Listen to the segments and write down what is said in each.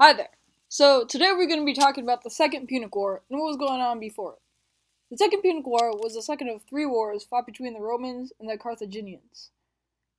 Hi there. So today we're going to be talking about the Second Punic War and what was going on before it. The Second Punic War was the second of three wars fought between the Romans and the Carthaginians.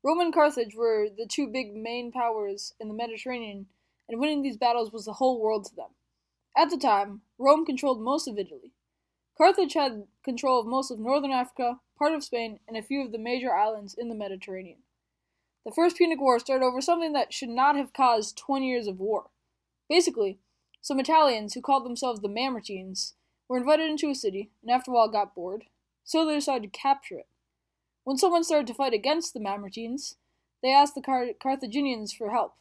Rome and Carthage were the two big main powers in the Mediterranean, and winning these battles was the whole world to them. At the time, Rome controlled most of Italy. Carthage had control of most of northern Africa, part of Spain, and a few of the major islands in the Mediterranean. The First Punic War started over something that should not have caused 20 years of war. Basically, some Italians who called themselves the Mamertines were invited into a city and after a while got bored, so they decided to capture it. When someone started to fight against the Mamertines, they asked the Carthaginians for help.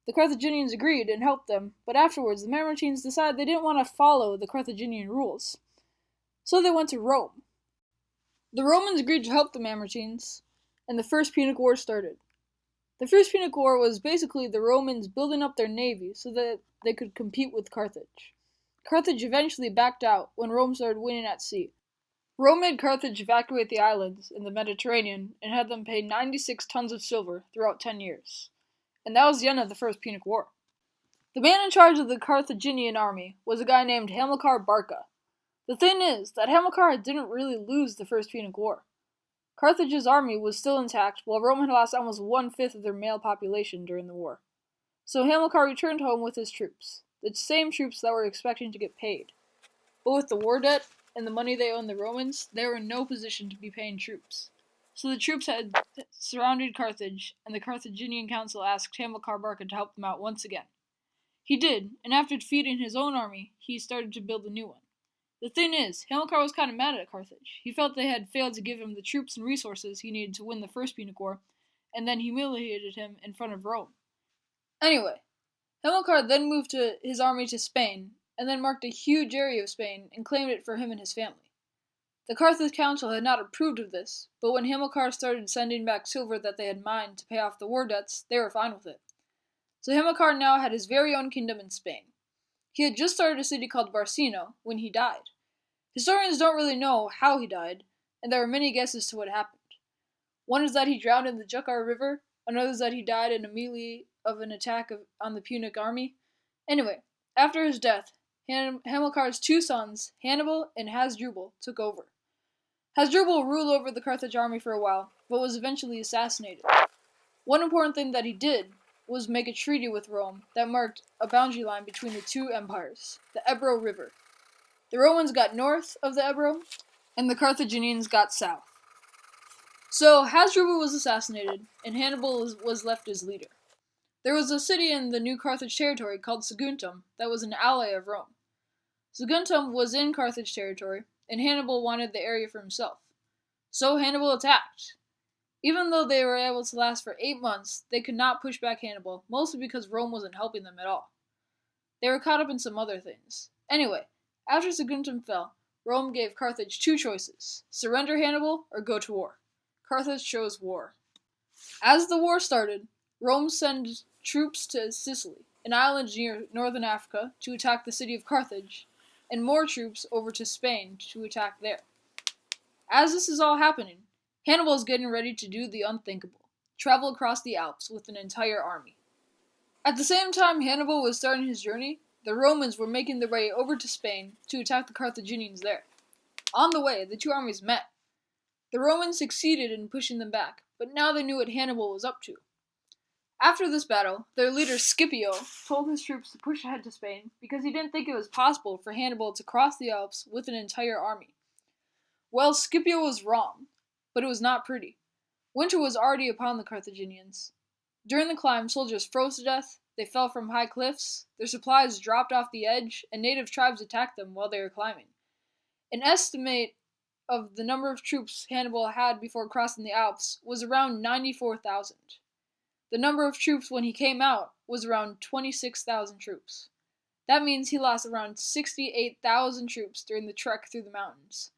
The Carthaginians agreed and helped them, but afterwards the Mamertines decided they didn't want to follow the Carthaginian rules. So they went to Rome. The Romans agreed to help the Mamertines, and the First Punic War started. The First Punic War was basically the Romans building up their navy so that they could compete with Carthage. Carthage eventually backed out when Rome started winning at sea. Rome made Carthage evacuate the islands in the Mediterranean and had them pay 96 tons of silver throughout 10 years. And that was the end of the First Punic War. The man in charge of the Carthaginian army was a guy named Hamilcar Barca. The thing is that Hamilcar didn't really lose the First Punic War. Carthage's army was still intact, while Rome had lost almost one-fifth of their male population during the war. So Hamilcar returned home with his troops, the same troops that were expecting to get paid. But with the war debt and the money they owed the Romans, they were in no position to be paying troops. So the troops had surrounded Carthage, and the Carthaginian council asked Hamilcar Barca to help them out once again. He did, and after defeating his own army, he started to build a new one. The thing is, Hamilcar was kind of mad at Carthage. He felt they had failed to give him the troops and resources he needed to win the First Punic War, and then humiliated him in front of Rome. Anyway, Hamilcar then moved his army to Spain, and then marked a huge area of Spain and claimed it for him and his family. The Carthage Council had not approved of this, but when Hamilcar started sending back silver that they had mined to pay off the war debts, they were fine with it. So Hamilcar now had his very own kingdom in Spain. He had just started a city called Barcino when he died. Historians don't really know how he died, and there are many guesses to what happened. One is that he drowned in the Jukar River, another is that he died in a melee of an attack on the Punic army. Anyway, after his death, Hamilcar's two sons, Hannibal and Hasdrubal, took over. Hasdrubal ruled over the Carthage army for a while, but was eventually assassinated. One important thing that he did was make a treaty with Rome that marked a boundary line between the two empires, the Ebro River. The Romans got north of the Ebro, and the Carthaginians got south. So Hasdrubal was assassinated, and Hannibal was left as leader. There was a city in the new Carthage territory called Saguntum that was an ally of Rome. Saguntum was in Carthage territory, and Hannibal wanted the area for himself. So Hannibal attacked. Even though they were able to last for 8 months, they could not push back Hannibal, mostly because Rome wasn't helping them at all. They were caught up in some other things. Anyway, after Saguntum fell, Rome gave Carthage two choices: surrender Hannibal or go to war. Carthage chose war. As the war started, Rome sent troops to Sicily, an island near northern Africa, to attack the city of Carthage, and more troops over to Spain to attack there. As this is all happening, Hannibal is getting ready to do the unthinkable: travel across the Alps with an entire army. At the same time Hannibal was starting his journey, the Romans were making their way over to Spain to attack the Carthaginians there. On the way, the two armies met. The Romans succeeded in pushing them back, but now they knew what Hannibal was up to. After this battle, their leader Scipio told his troops to push ahead to Spain because he didn't think it was possible for Hannibal to cross the Alps with an entire army. Well, Scipio was wrong, but it was not pretty. Winter was already upon the Carthaginians. During the climb, soldiers froze to death, they fell from high cliffs, their supplies dropped off the edge, and native tribes attacked them while they were climbing. An estimate of the number of troops Hannibal had before crossing the Alps was around 94,000. The number of troops when he came out was around 26,000 troops. That means he lost around 68,000 troops during the trek through the mountains.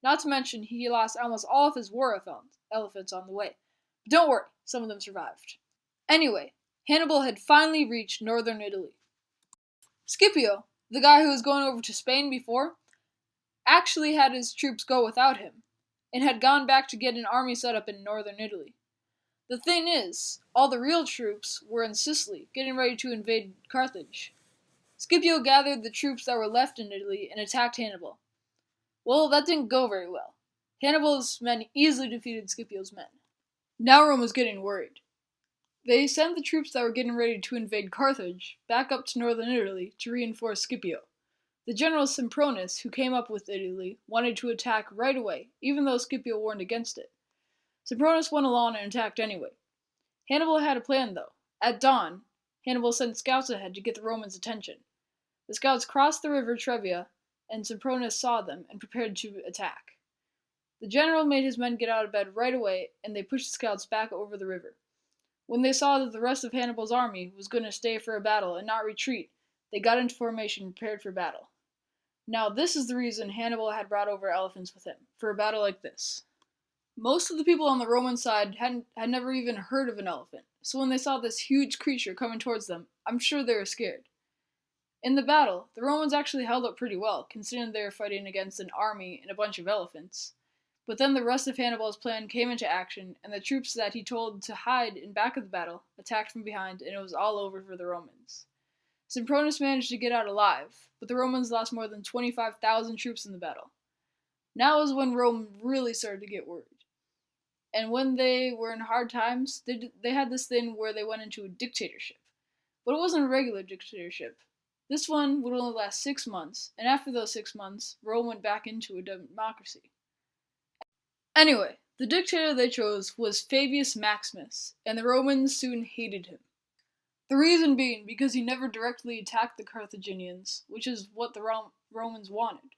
Not to mention, he lost almost all of his war elephants on the way. But don't worry, some of them survived. Anyway, Hannibal had finally reached northern Italy. Scipio, the guy who was going over to Spain before, actually had his troops go without him, and had gone back to get an army set up in northern Italy. The thing is, all the real troops were in Sicily, getting ready to invade Carthage. Scipio gathered the troops that were left in Italy and attacked Hannibal. Well, that didn't go very well. Hannibal's men easily defeated Scipio's men. Now Rome was getting worried. They sent the troops that were getting ready to invade Carthage back up to northern Italy to reinforce Scipio. The general Sempronius, who came up with Italy, wanted to attack right away, even though Scipio warned against it. Sempronius went along and attacked anyway. Hannibal had a plan, though. At dawn, Hannibal sent scouts ahead to get the Romans' attention. The scouts crossed the river Trebia, and Sempronius saw them and prepared to attack. The general made his men get out of bed right away, and they pushed the scouts back over the river. When they saw that the rest of Hannibal's army was going to stay for a battle and not retreat, they got into formation and prepared for battle. Now this is the reason Hannibal had brought over elephants with him, for a battle like this. Most of the people on the Roman side had never even heard of an elephant, so when they saw this huge creature coming towards them, I'm sure they were scared. In the battle, the Romans actually held up pretty well, considering they were fighting against an army and a bunch of elephants. But then the rest of Hannibal's plan came into action, and the troops that he told to hide in back of the battle attacked from behind, and it was all over for the Romans. Sempronius managed to get out alive, but the Romans lost more than 25,000 troops in the battle. Now is when Rome really started to get worried. And when they were in hard times, they had this thing where they went into a dictatorship. But it wasn't a regular dictatorship. This one would only last 6 months, and after those 6 months, Rome went back into a democracy. Anyway, the dictator they chose was Fabius Maximus, and the Romans soon hated him. The reason being because he never directly attacked the Carthaginians, which is what the Romans wanted.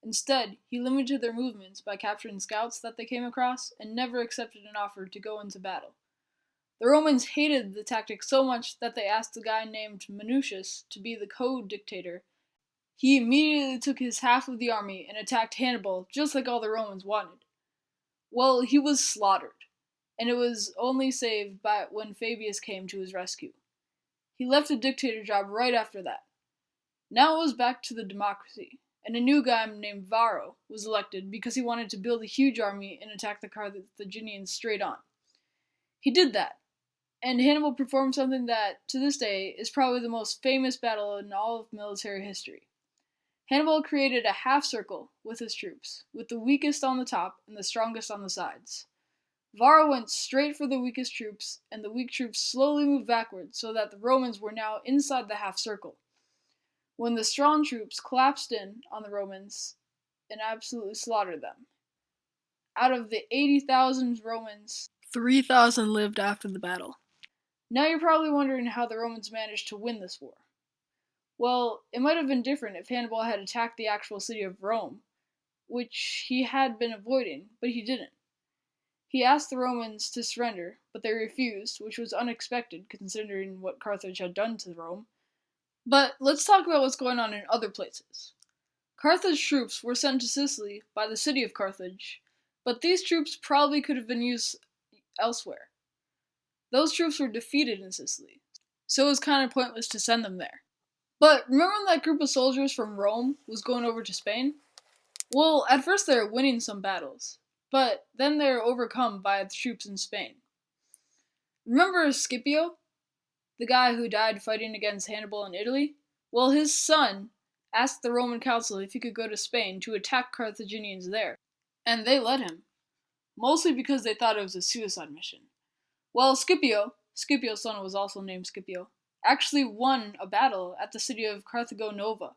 Instead, he limited their movements by capturing scouts that they came across and never accepted an offer to go into battle. The Romans hated the tactic so much that they asked a guy named Minucius to be the co-dictator. He immediately took his half of the army and attacked Hannibal just like all the Romans wanted. Well, he was slaughtered, and it was only saved by when Fabius came to his rescue. He left the dictator job right after that. Now it was back to the democracy, and a new guy named Varro was elected because he wanted to build a huge army and attack the Carthaginians straight on. He did that, and Hannibal performed something that, to this day, is probably the most famous battle in all of military history. Hannibal created a half circle with his troops, with the weakest on the top and the strongest on the sides. Varro went straight for the weakest troops, and the weak troops slowly moved backwards so that the Romans were now inside the half circle. When the strong troops collapsed in on the Romans and absolutely slaughtered them. Out of the 80,000 Romans, 3,000 lived after the battle. Now you're probably wondering how the Romans managed to win this war. Well, it might have been different if Hannibal had attacked the actual city of Rome, which he had been avoiding, but he didn't. He asked the Romans to surrender, but they refused, which was unexpected considering what Carthage had done to Rome. But let's talk about what's going on in other places. Carthage troops were sent to Sicily by the city of Carthage, but these troops probably could have been used elsewhere. Those troops were defeated in Sicily, so it was kind of pointless to send them there. But remember when that group of soldiers from Rome was going over to Spain? Well, at first they were winning some battles, but then they were overcome by the troops in Spain. Remember Scipio? The guy who died fighting against Hannibal in Italy? Well, his son asked the Roman council if he could go to Spain to attack Carthaginians there, and they let him, mostly because they thought it was a suicide mission. Well, Scipio's son was also named Scipio, actually won a battle at the city of Carthago Nova.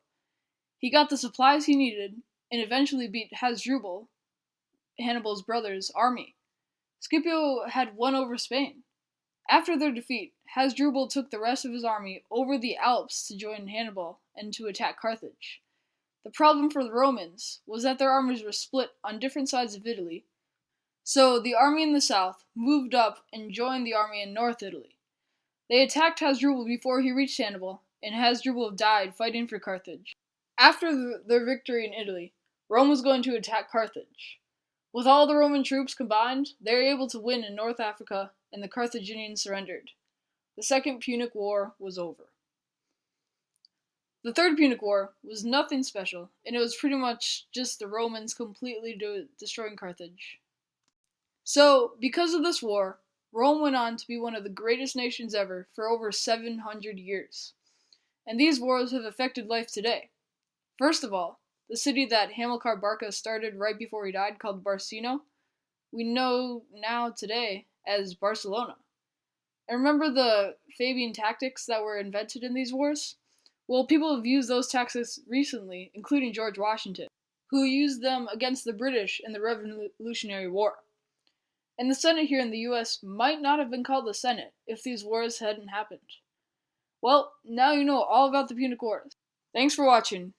He got the supplies he needed and eventually beat Hasdrubal, Hannibal's brother's army. Scipio had won over Spain. After their defeat, Hasdrubal took the rest of his army over the Alps to join Hannibal and to attack Carthage. The problem for the Romans was that their armies were split on different sides of Italy, so the army in the south moved up and joined the army in North Italy. They attacked Hasdrubal before he reached Hannibal, and Hasdrubal died fighting for Carthage. After their victory in Italy, Rome was going to attack Carthage. With all the Roman troops combined, they were able to win in North Africa, and the Carthaginians surrendered. The Second Punic War was over. The Third Punic War was nothing special, and it was pretty much just the Romans completely destroying Carthage. So, because of this war, Rome went on to be one of the greatest nations ever for over 700 years. And these wars have affected life today. First of all, the city that Hamilcar Barca started right before he died, called Barcino, we know now today as Barcelona. And remember the Fabian tactics that were invented in these wars? Well, people have used those tactics recently, including George Washington, who used them against the British in the Revolutionary War. And the Senate here in the US might not have been called the Senate if these wars hadn't happened. Well, now you know all about the Punic Wars. Thanks for watching.